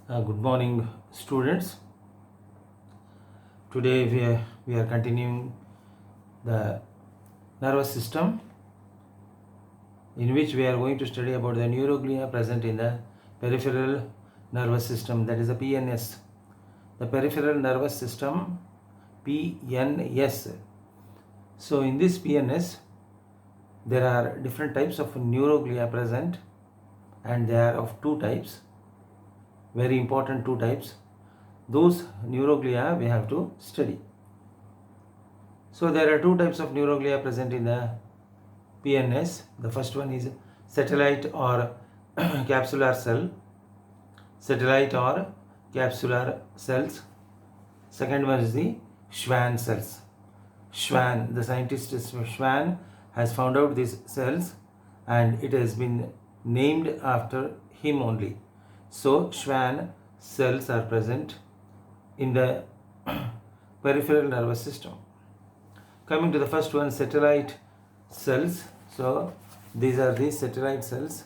Good morning, students. Today we are continuing the nervous system, in which we are going to study about the neuroglia present in the peripheral nervous system, that is the PNS. The peripheral nervous system, PNS. So in this PNS, there are different types of neuroglia present, and they are of two types, very important two types. Those neuroglia we have to study. So there are two types of neuroglia present in the PNS. The first one is satellite or capsular cell, satellite or capsular cells. Second one is the Schwann cells. Schwann, the scientist Schwann has found out these cells, and it has been named after him only. So Schwann cells are present in the peripheral nervous system. Coming to the first one, satellite cells. So these are the satellite cells.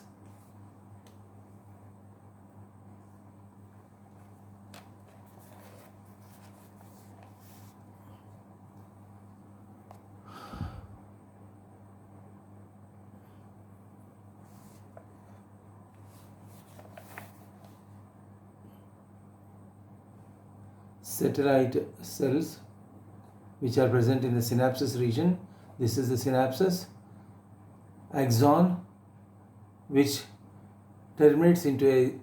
Satellite cells which are present in the synapses region. This is the synapses, axon, which terminates into a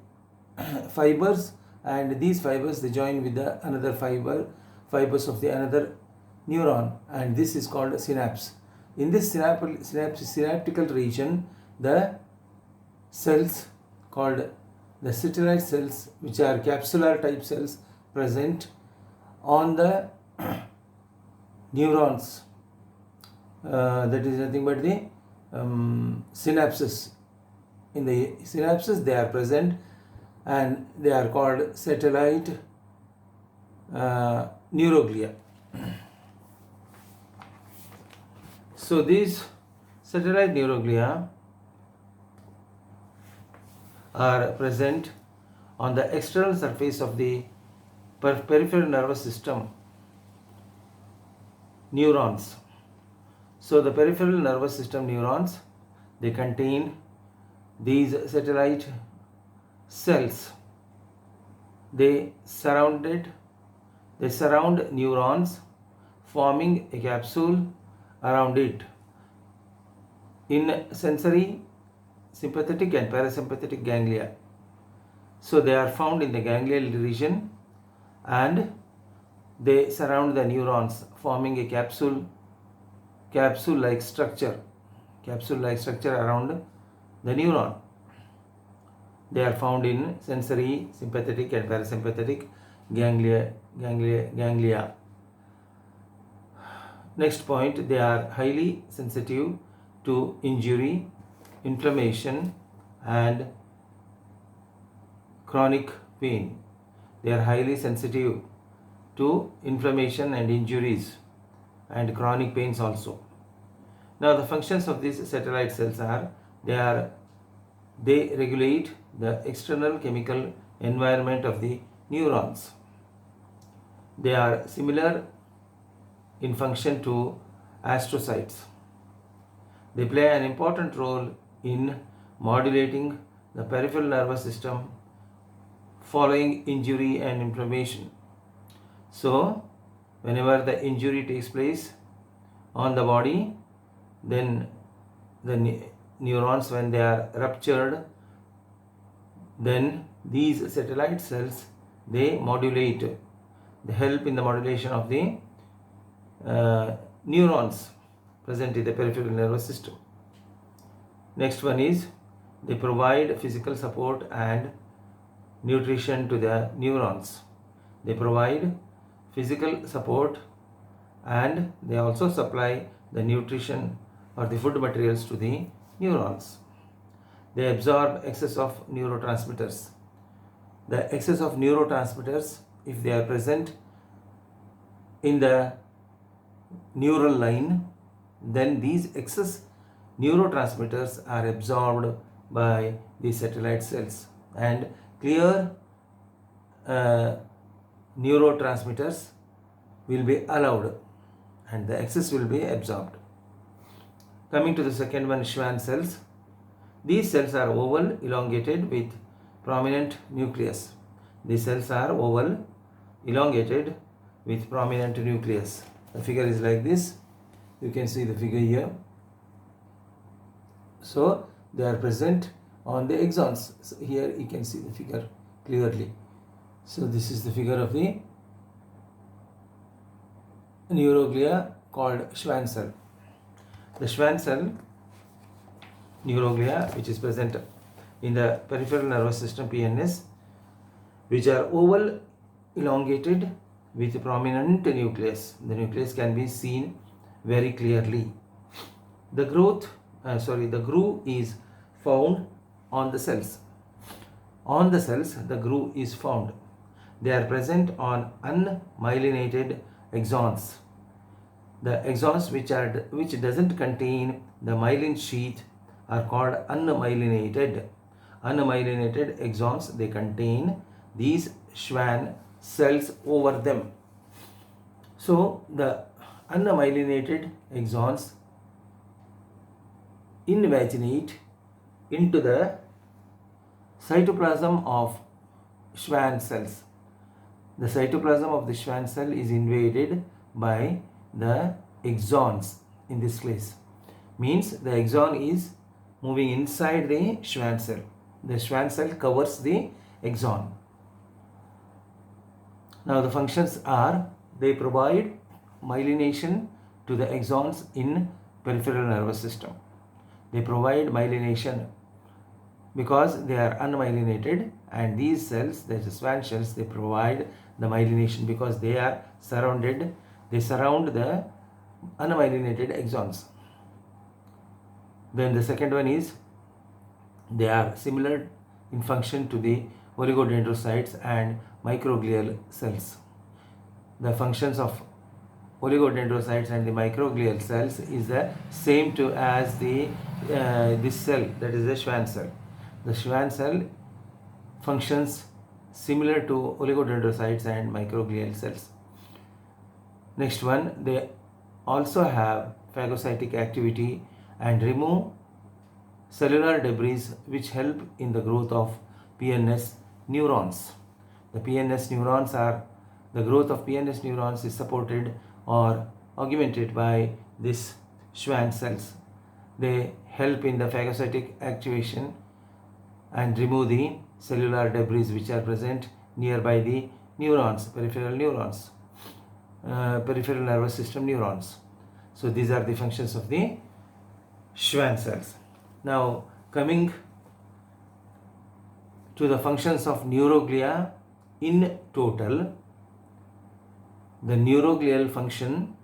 fibers, and these fibers they join with the another fibers of the another neuron, and this is called a synapse. In this synaptical region, the cells called the satellite cells, which are capsular type cells, present on the neurons, that is nothing but the synapses. In the synapses they are present, and they are called satellite neuroglia. So these satellite neuroglia are present on the external surface of the peripheral nervous system neurons. So the peripheral nervous system neurons, they contain these satellite cells. They surround neurons, forming a capsule around it. In sensory, sympathetic and parasympathetic ganglia. So they are found in the ganglial region, and they surround the neurons, forming a capsule-like structure around the neuron. They are found in sensory, sympathetic and parasympathetic ganglia. Next point, they are highly sensitive to injury, inflammation and chronic pain. They are highly sensitive to inflammation and injuries and chronic pains also. Now the functions of these satellite cells are, they regulate the external chemical environment of the neurons. They are similar in function to astrocytes. They play an important role in modulating the peripheral nervous system following injury and inflammation. So whenever the injury takes place on the body, then the neurons, when they are ruptured, then these satellite cells, they help in the modulation of the neurons present in the peripheral nervous system. Next one is, they provide physical support and nutrition to the neurons. They provide physical support, and they also supply the nutrition or the food materials to the neurons. They absorb excess of neurotransmitters. The excess of neurotransmitters, if they are present in the neural line, then these excess neurotransmitters are absorbed by the satellite cells and clear neurotransmitters will be allowed and the excess will be absorbed. Coming to the second one, Schwann cells. These cells are oval, elongated with prominent nucleus. These cells are oval, elongated with prominent nucleus. The figure is like this. You can see the figure here. So they are present on the axons. So here you can see the figure clearly. So this is the figure of the neuroglia called Schwann cell. The Schwann cell neuroglia, which is present in the peripheral nervous system PNS, which are oval, elongated with prominent nucleus. The nucleus can be seen very clearly. The groove is found on the cells. On the cells, the groove is found. They are present on unmyelinated axons. The axons which doesn't contain the myelin sheath are called unmyelinated. Unmyelinated axons, they contain these Schwann cells over them. So the unmyelinated axons invaginate into the cytoplasm of Schwann cells. The cytoplasm of the Schwann cell is invaded by the axons in this case. Means the axon is moving inside the Schwann cell. The Schwann cell covers the axon. Now the functions are, they provide myelination to the axons in peripheral nervous system. They provide myelination because they are unmyelinated, and these cells, the Schwann cells, they provide the myelination because they are surrounded, they surround the unmyelinated axons. Then the second one is, they are similar in function to the oligodendrocytes and microglial cells. The functions of oligodendrocytes and the microglial cells is the same to as the this cell, that is the Schwann cell. The Schwann cell functions similar to oligodendrocytes and microglial cells. Next one, they also have phagocytic activity and remove cellular debris which help in the growth of PNS neurons. The PNS neurons are, the growth of PNS neurons is supported or augmented by this Schwann cells. They help in the phagocytic activation and remove the cellular debris which are present nearby the neurons, peripheral neurons, peripheral nervous system neurons. So these are the functions of the Schwann cells. Now coming to the functions of neuroglia in total, the neuroglial function,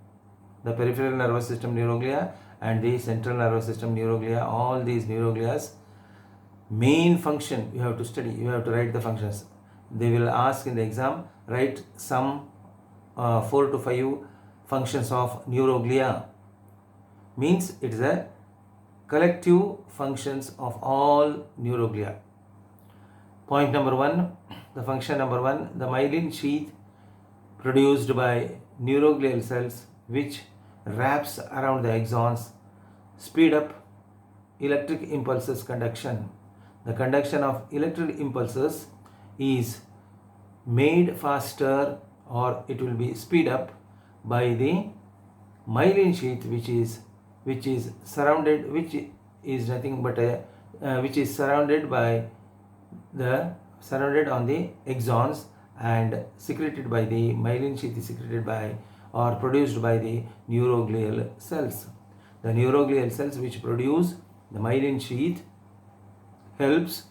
the peripheral nervous system neuroglia and the central nervous system neuroglia, all these neuroglia's main function you have to study, you have to write the functions. They will ask in the exam, write some 4 to 5 functions of neuroglia. Means it is a collective functions of all neuroglia. Point number 1, the function number 1, the myelin sheath produced by neuroglial cells which wraps around the axons speed up electric impulses conduction. The conduction of electric impulses is made faster, or it will be speed up by the myelin sheath which is surrounded, which is nothing but which is surrounded on the axons and secreted by the myelin sheath is secreted by or produced by the neuroglial cells. The neuroglial cells which produce the myelin sheath helps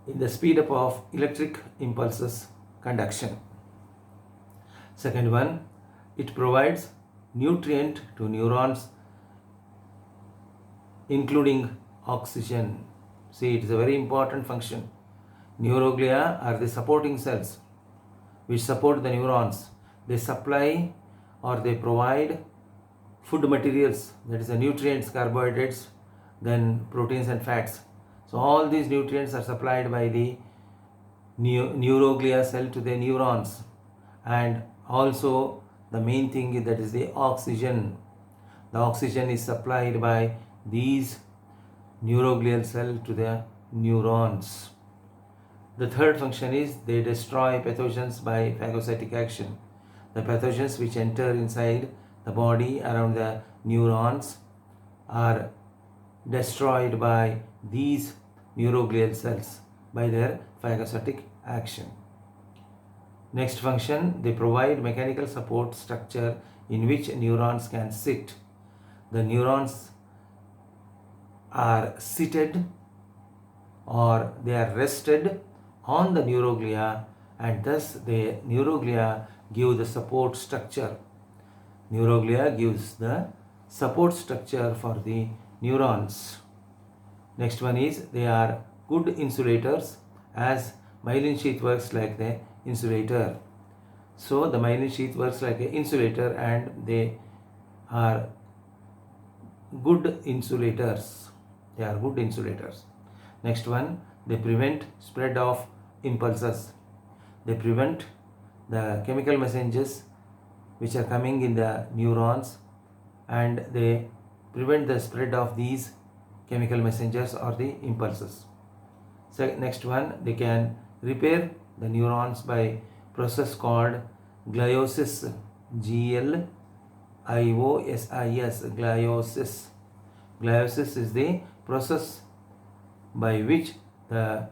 in the speed up of electric impulses conduction. Second one, it provides nutrient to neurons including oxygen. See, it is a very important function. Neuroglia are the supporting cells which support the neurons. They supply or they provide food materials, that is the nutrients, carbohydrates, then proteins and fats. So all these nutrients are supplied by the neuroglia cell to the neurons, and also the main thing is that is the oxygen. The oxygen is supplied by these neuroglial cell to the neurons. The third function is they destroy pathogens by phagocytic action. The pathogens which enter inside the body around the neurons are destroyed by these neuroglial cells by their phagocytic action. Next function, they provide mechanical support structure in which neurons can sit. The neurons are seated or they are rested on the neuroglia, and thus the neuroglia give the support structure. Neuroglia gives the support structure for the neurons. Next one is they are good insulators, as myelin sheath works like the insulator. So the myelin sheath works like an insulator and they are good insulators. They are good insulators. Next one, they prevent spread of impulses. They prevent the chemical messages which are coming in the neurons, and they prevent the spread of these chemical messengers or the impulses. So next one, they can repair the neurons by process called gliosis, gliosis. Gliosis. Gliosis is the process by which the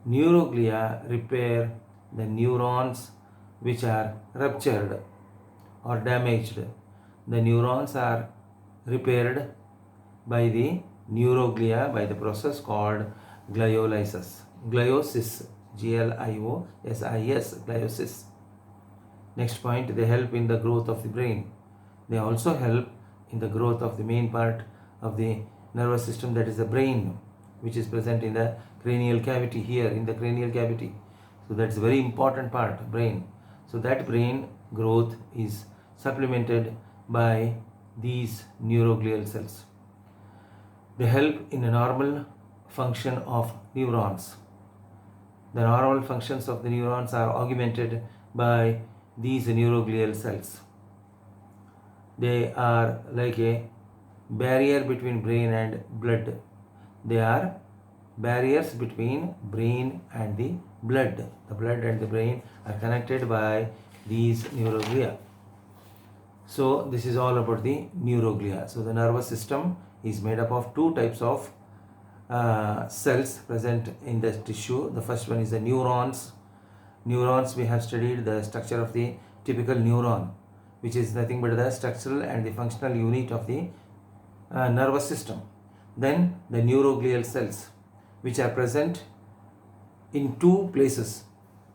neuroglia repair the neurons which are ruptured or damaged. The neurons are repaired by the neuroglia by the process called gliolysis. Gliosis, gliosis, gliosis. Next point, they help in the growth of the brain. They also help in the growth of the main part of the nervous system, that is the brain, which is present in the cranial cavity, here in the cranial cavity. So that's a very important part, brain. So that brain growth is supplemented by these neuroglial cells. They help in a normal function of neurons. The normal functions of the neurons are augmented by these neuroglial cells. They are like a barrier between brain and blood. They are barriers between brain and the blood. The blood and the brain are connected by these neuroglia. So this is all about the neuroglia. So the nervous system is made up of two types of cells present in the tissue. The first one is the neurons. Neurons, we have studied the structure of the typical neuron, which is nothing but the structural and the functional unit of the nervous system. Then the neuroglial cells, which are present in two places.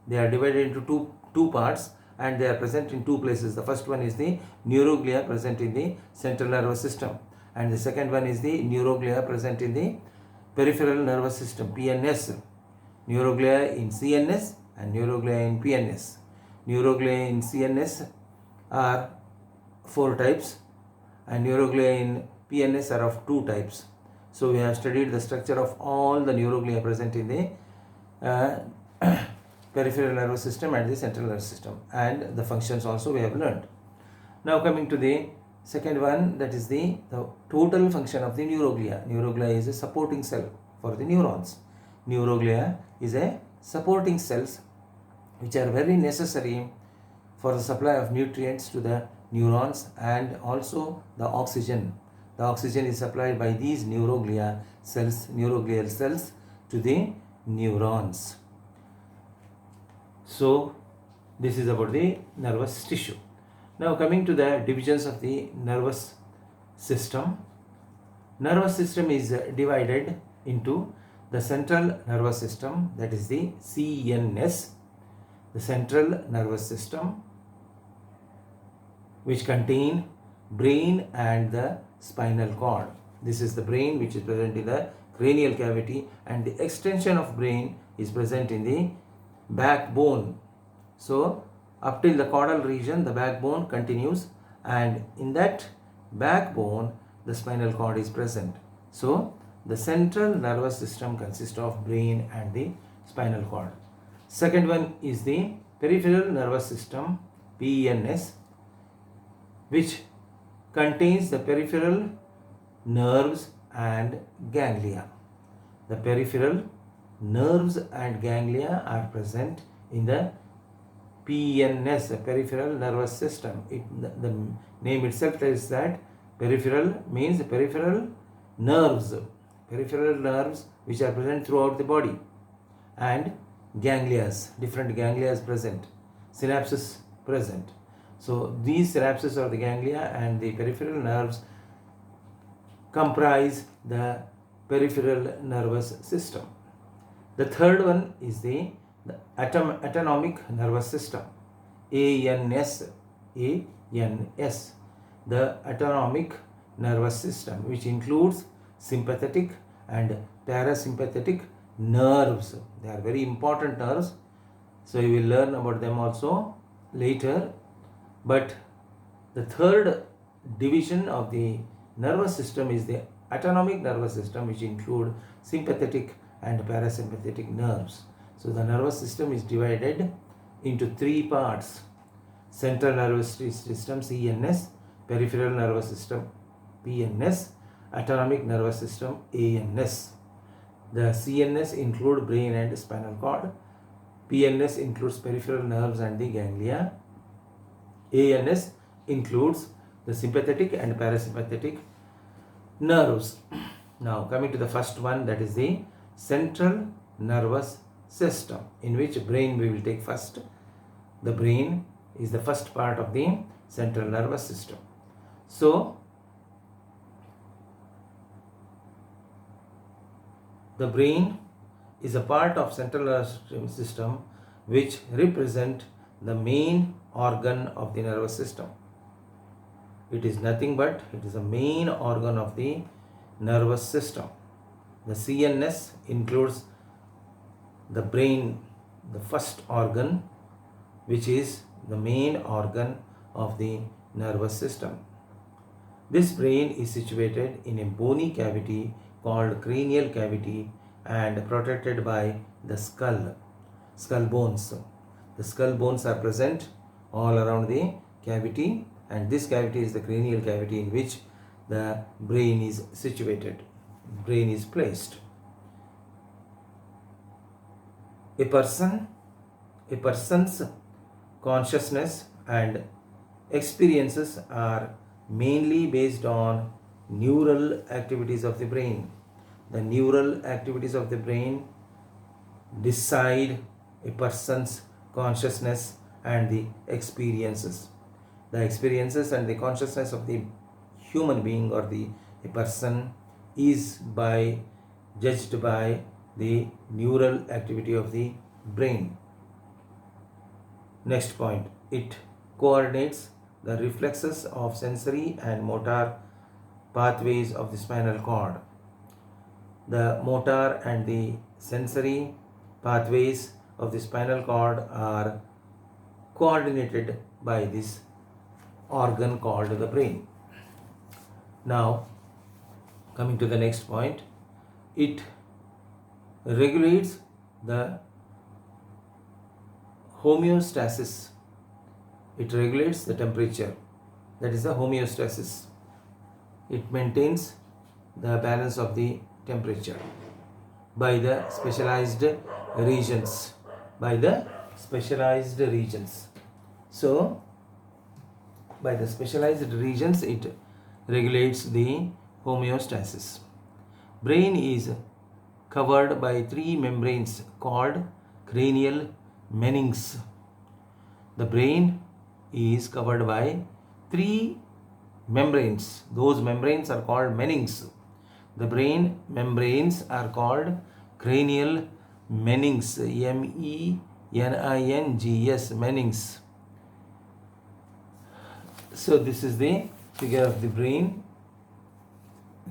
They are divided into two parts and they are present in two places. The first one is the neuroglia present in the central nervous system, and the second one is the neuroglia present in the peripheral nervous system, PNS. Neuroglia in CNS and neuroglia in PNS. Neuroglia in CNS are 4 types and neuroglia in PNS are of 2 types. So we have studied the structure of all the neuroglia present in the peripheral nervous system and the central nervous system, and the functions also we have learned. Now coming to the second one, that is the total function of the neuroglia. Neuroglia is a supporting cell for the neurons. Neuroglia is a supporting cells which are very necessary for the supply of nutrients to the neurons and also the oxygen. The oxygen is supplied by these neuroglial cells to the neurons. So this is about the nervous tissue. Now coming to the divisions of the nervous system. Nervous system is divided into the central nervous system, that is the CNS, the central nervous system, which contain brain and the spinal cord. This is the brain which is present in the cranial cavity, and the extension of brain is present in the backbone. So up till the caudal region the backbone continues, and in that backbone the spinal cord is present. So the central nervous system consists of brain and the spinal cord. Second one is the peripheral nervous system, PNS, which contains the peripheral nerves and ganglia. The peripheral nerves and ganglia are present in the PNS, the peripheral nervous system. The name itself tells that peripheral means peripheral nerves which are present throughout the body, and ganglias, different ganglias present, synapses present. So these synapses or the ganglia and the peripheral nerves comprise the peripheral nervous system. The third one is the autonomic nervous system, ANS. The autonomic nervous system, which includes sympathetic and parasympathetic nerves. They are very important nerves, so you will learn about them also later. But the third division of the nervous system is the autonomic nervous system, which include sympathetic and parasympathetic nerves. So the nervous system is divided into three parts: central nervous system, CNS, peripheral nervous system, PNS, autonomic nervous system, ANS. The CNS include brain and spinal cord. PNS includes peripheral nerves and the ganglia. ANS includes the sympathetic and parasympathetic nerves. Now coming to the first one, that is the central nervous system, in which brain we will take first. The brain is the first part of the central nervous system. So the brain is a part of central nervous system which represent the main organ of the nervous system. It is nothing but it is a main organ of the nervous system. The CNS includes the brain, the first organ, which is the main organ of the nervous system. This brain is situated in a bony cavity called cranial cavity and protected by the skull bones. The skull bones are present all around the cavity, and this cavity is the cranial cavity in which the brain is situated, brain is placed. A person's consciousness and experiences are mainly based on neural activities of the brain. The neural activities of the brain decide a person's consciousness and the experiences. The experiences and the consciousness of the human being or a person is judged by the neural activity of the brain. Next point, it coordinates the reflexes of sensory and motor pathways of the spinal cord. The motor and the sensory pathways of the spinal cord are coordinated by this organ called the brain. Now, coming to the next point, it regulates the homeostasis. It regulates the temperature. That is the homeostasis. It maintains the balance of the temperature by the specialized regions. So, by the specialized regions, it regulates the homeostasis. Brain is covered by three membranes called cranial meninges. The brain is covered by three membranes. Those membranes are called meninges. The brain membranes are called cranial meninges, MENINGS, meninges. So this is the figure of the brain.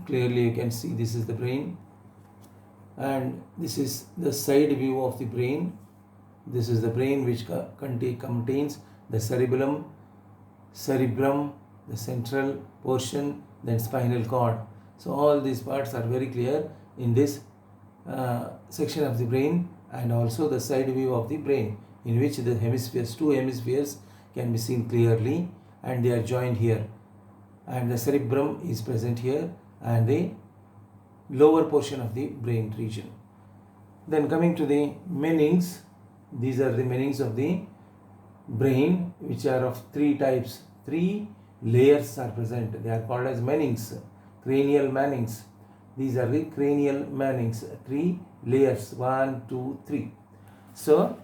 Clearly you can see this is the brain, and this is the side view of the brain. This is the brain which contains the cerebrum, the central portion, then spinal cord. So all these parts are very clear in this section of the brain, and also the side view of the brain, in which the hemispheres, two hemispheres can be seen clearly, and they are joined here, and the cerebrum is present here, and the lower portion of the brain region. Then coming to the meninges, these are the meninges of the brain, which are of three types. Three layers are present. They are called as meninges, cranial meninges. These are the cranial meninges. Three layers, 1, 2, 3. So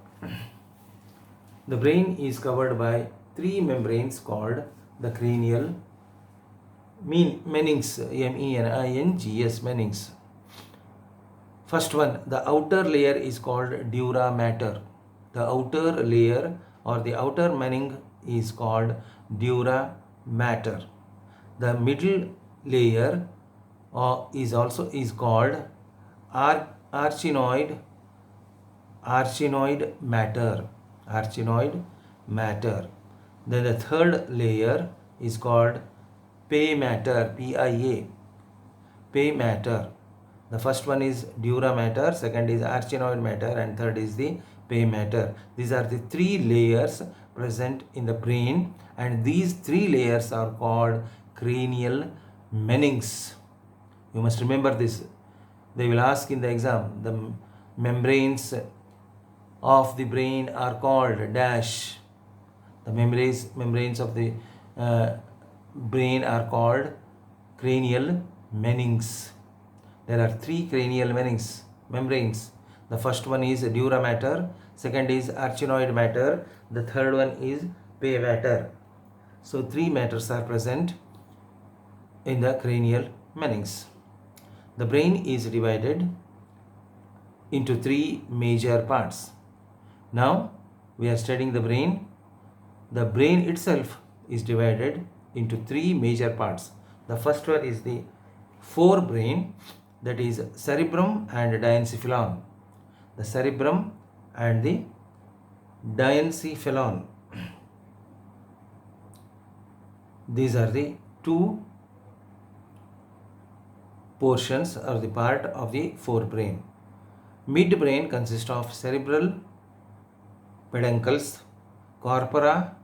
the brain is covered by three membranes called the cranial meninges, meninges, meninges. First one, the outer layer is called dura mater. The outer layer or the outer meninge is called dura mater. The middle layer is called arachnoid mater. Then the third layer is called pay mater, pay mater. The first one is dura mater, second is arachnoid mater, and third is the pay mater. These are the three layers present in the brain, and these three layers are called cranial meninges. You must remember this. They will ask in the exam, the membranes of the brain are called dash. The membranes of the brain are called cranial meninges. There are three cranial membranes. The first one is dura mater, second is arachnoid mater, the third one is pay mater. So three matters are present in the cranial meninges. The brain is divided into three major parts. Now we are studying the brain. The brain itself is divided into three major parts. The first one is the forebrain, that is cerebrum and diencephalon. The cerebrum and the diencephalon. These are the two portions or the part of the forebrain. Midbrain consists of cerebral peduncles, corpora,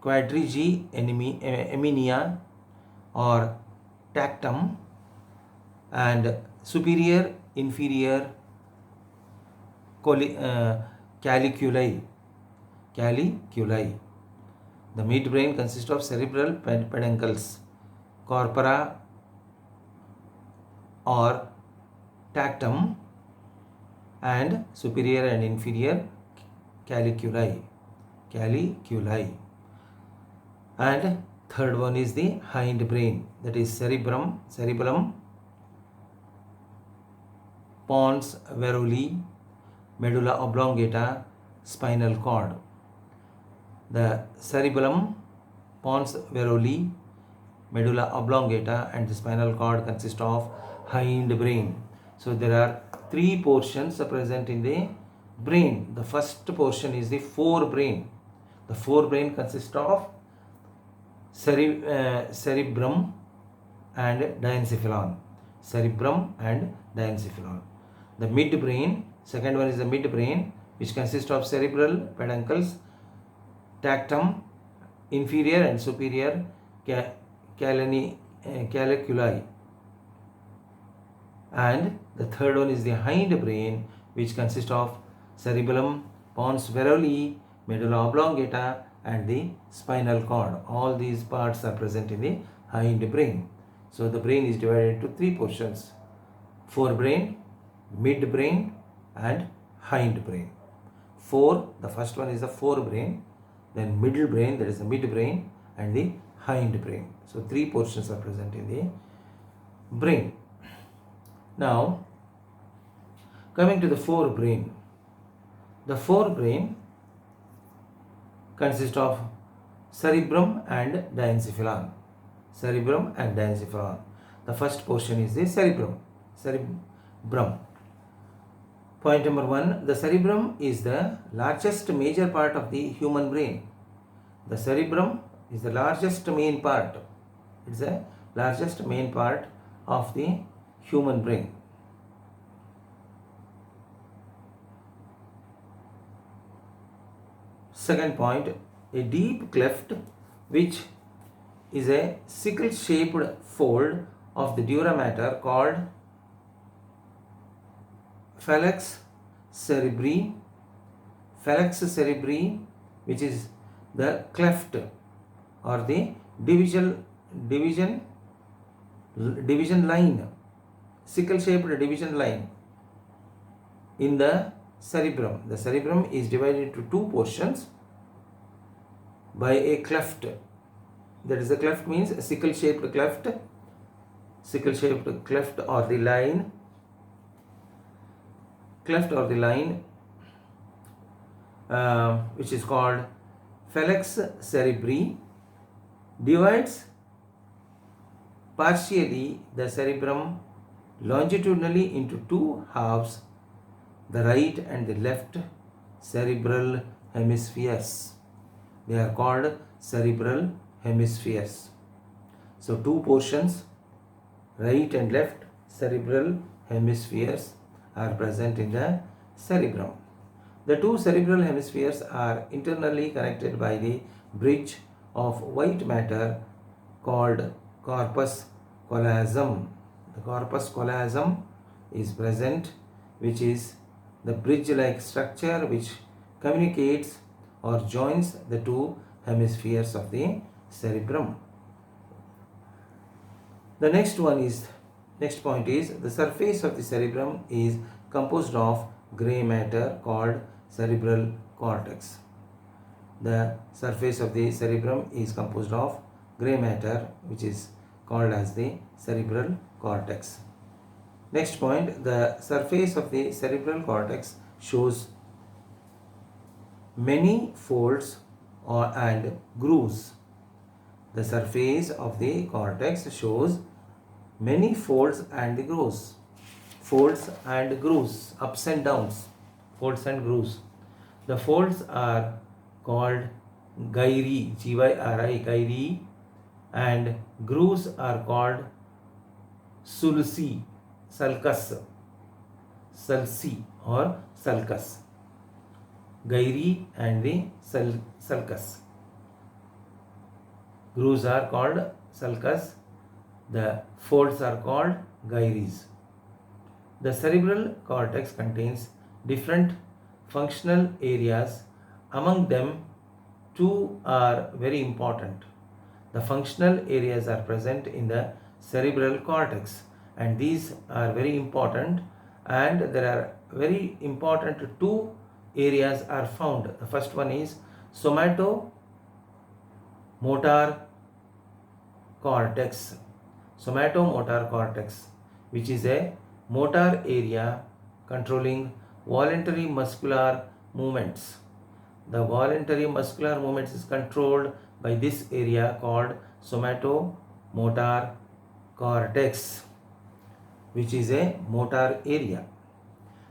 quadrigi eminia or tactum, and superior inferior caliculi. The midbrain consists of cerebral peduncles, corpora or tactum, and superior and inferior caliculi. And third one is the hindbrain, that is cerebellum, pons varolii, medulla oblongata, spinal cord. The cerebellum, pons varolii, medulla oblongata, and the spinal cord consist of hindbrain. So there are three portions present in the brain. The first portion is the forebrain. The forebrain consists of cerebrum and diencephalon. The midbrain, second one is the midbrain, which consists of cerebral peduncles, tactum, inferior and superior caliculi. And the third one is the hindbrain, which consists of cerebellum, pons varolii, medulla oblongata, and the spinal cord. All these parts are present in the hindbrain. So the brain is divided into three portions: forebrain, midbrain, and hindbrain. The first one is the forebrain, then middle brain, that is the midbrain, and the hindbrain. So three portions are present in the brain. Now coming to the forebrain. The forebrain consists of cerebrum and diencephalon. The first portion is the cerebrum. Point number 1, the cerebrum is the largest major part of the human brain. The cerebrum is the largest main part. It's the largest main part of the human brain. Second point, a deep cleft which is a sickle-shaped fold of the dura mater called falx cerebri. Falx cerebri, which is the cleft or the division line, sickle-shaped division line in the cerebrum. The cerebrum is divided into two portions by a cleft. That is, the cleft means a sickle-shaped cleft or the line, which is called falx cerebri, divides partially the cerebrum longitudinally into two halves, the right and the left cerebral hemispheres. They are called cerebral hemispheres. So two portions, right and left cerebral hemispheres, are present in the cerebrum. The two cerebral hemispheres are internally connected by the bridge of white matter called corpus callosum. The corpus callosum is present, which is the bridge-like structure which communicates or joins the two hemispheres of the cerebrum. The next point is the surface of the cerebrum is composed of gray matter called cerebral cortex. The surface of the cerebrum is composed of gray matter, which is called as the cerebral cortex. Next point, the surface of the cerebral cortex shows many folds and grooves. The surface of the cortex shows many folds and grooves. Folds and grooves, ups and downs, folds and grooves. The folds are called gyri, G-Y-R-I, gyri, and grooves are called sulci, sulcus or sulcus. Gyri and the sulcus. Grooves are called sulcus. The folds are called gyres. The cerebral cortex contains different functional areas. Among them, two are very important. The functional areas are present in the cerebral cortex, and these are very important, and there are very important two areas are found. The first one is somatomotor cortex. Somatomotor cortex, which is a motor area controlling voluntary muscular movements. The voluntary muscular movements is controlled by this area called somatomotor cortex, which is a motor area.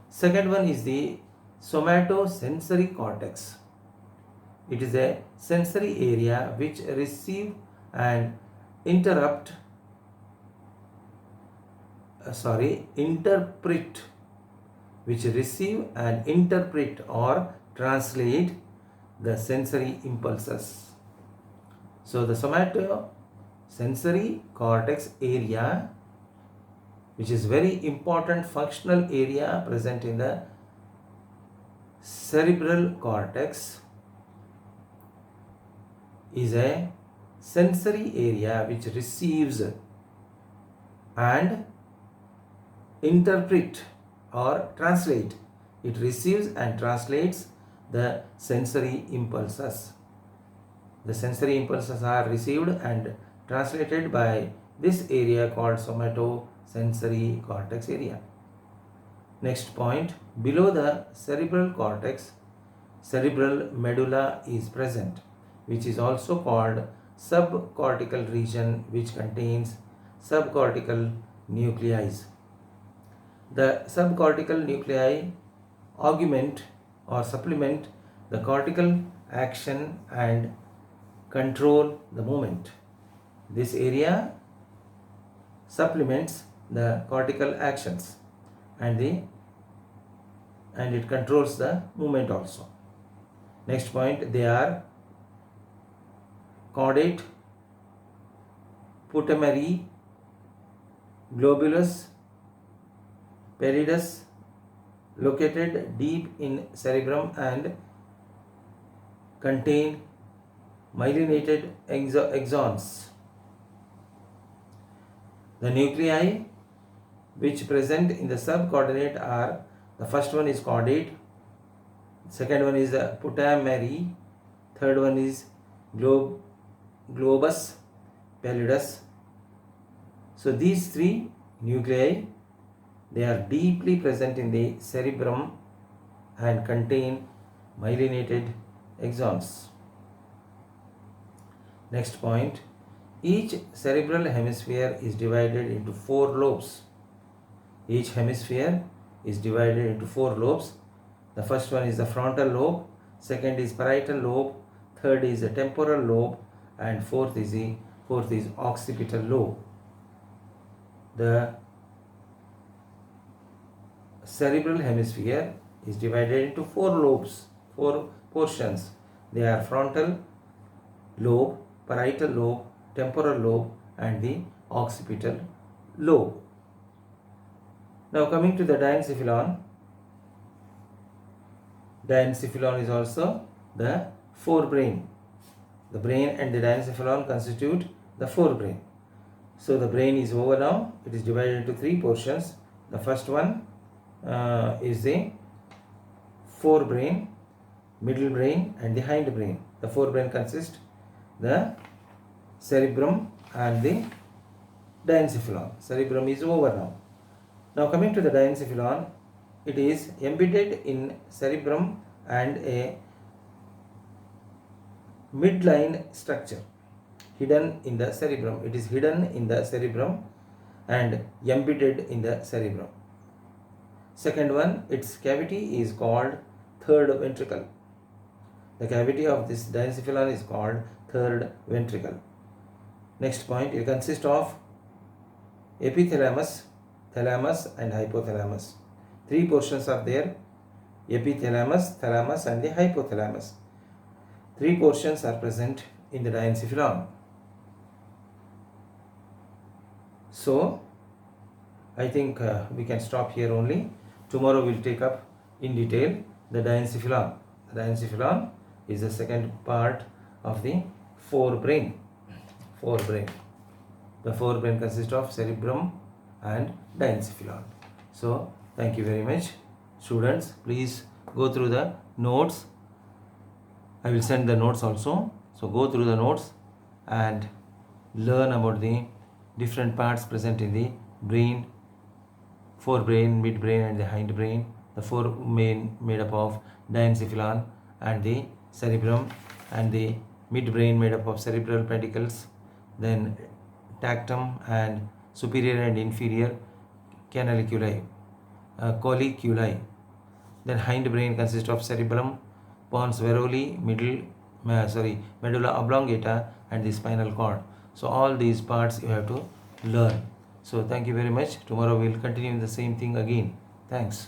Second one is the somatosensory cortex. It is a sensory area which receive and interpret or translate the sensory impulses. So the somatosensory cortex area, which is very important functional area present in the cerebral cortex, is a sensory area which receives and interpret or translate. It receives and translates the sensory impulses. The sensory impulses are received and translated by this area called somatosensory cortex area. Next point, below the cerebral cortex, cerebral medulla is present, which is also called subcortical region, which contains subcortical nuclei. The subcortical nuclei augment or supplement the cortical action and control the movement. This area supplements the cortical actions and it controls the movement also. Next point, they are caudate, putamen, globulus, pallidus, located deep in cerebrum and contain myelinated axons. The nuclei which present in the subcaudate are, the first one is caudate, second one is the putamen, third one is globus pallidus. So these three nuclei, they are deeply present in the cerebrum and contain myelinated axons. Next point, each cerebral hemisphere is divided into 4 lobes. Each hemisphere is divided into 4 lobes. The first one is the frontal lobe, second is parietal lobe, third is the temporal lobe, and fourth is occipital lobe. The cerebral hemisphere is divided into 4 lobes, 4 portions. They are frontal lobe, parietal lobe, temporal lobe, and the occipital lobe. Now coming to the diencephalon. Diencephalon is also the forebrain. The brain and the diencephalon constitute the forebrain. So the brain is over now. It is divided into 3 portions. The first one is the forebrain, middle brain, and the hindbrain. The forebrain consists the cerebrum and the diencephalon. Cerebrum is over now. Now coming to the diencephalon, it is embedded in cerebrum and a midline structure hidden in the cerebrum. It is hidden in the cerebrum and embedded in the cerebrum. Second one, its cavity is called third ventricle. The cavity of this diencephalon is called third ventricle. Next point, it consists of epithalamus, thalamus, and hypothalamus. 3 portions are there: epithalamus, thalamus, and the hypothalamus. 3 portions are present in the diencephalon. So I think we can stop here only. Tomorrow we'll take up in detail the diencephalon. The diencephalon is the second part of the forebrain. The forebrain consists of cerebrum and diencephalon. So thank you very much, students. Please go through the notes. I will send the notes also. So go through the notes and learn about the different parts present in the brain, forebrain, midbrain, and the hindbrain. The forebrain made up of diencephalon and the cerebrum, and the midbrain made up of cerebral pedicles, then tactum and superior and inferior canaliculi, colliculi. Then hindbrain consists of cerebellum, pons varoli, medulla oblongata, and the spinal cord. So all these parts you have to learn. So thank you very much. Tomorrow we will continue the same thing again. Thanks.